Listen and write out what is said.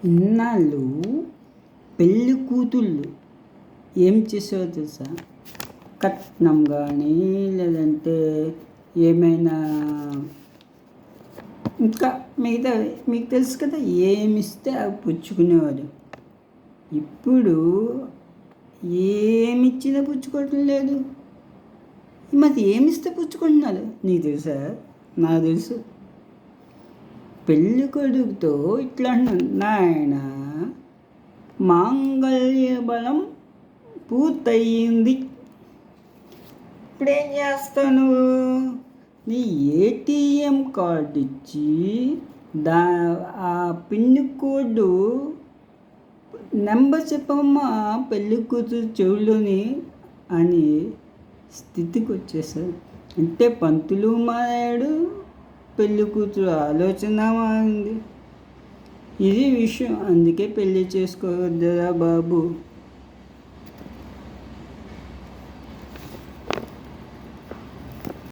ఇన్నాళ్ళు పెళ్ళి కూతుళ్ళు ఏం చేసేవో తెలుసా? కట్నం కానీ లేదంటే ఏమైనా ఇంకా మిగతా మీకు తెలుసు కదా, ఏమిస్తే అవి పుచ్చుకునేవారు. ఇప్పుడు ఏమిచ్చినా పుచ్చుకోవటం లేదు. మరి ఏమిస్తే పుచ్చుకుంటున్నారు నీకు తెలుసా? నాకు తెలుసు. పెళ్ళి కొడుకుతో ఇట్లా అంటున్నాను, నాయన మాంగళ్య బలం పూర్తయింది, ఇప్పుడేం చేస్తాను? నీ ఏటీఎం కార్డు ఇచ్చి ఆ పిన్ కోడ్ నెంబర్ చెప్పమ్మా పెళ్ళి కూతురు చెవులోని అని స్థితికి వచ్చేసాడు. అంటే పంతులు మారాడు, పెళ్ళి కూతురు ఆలోచన మారింది. ఇది విషయం. అందుకే పెళ్ళి చేసుకోవద్దురా బాబు.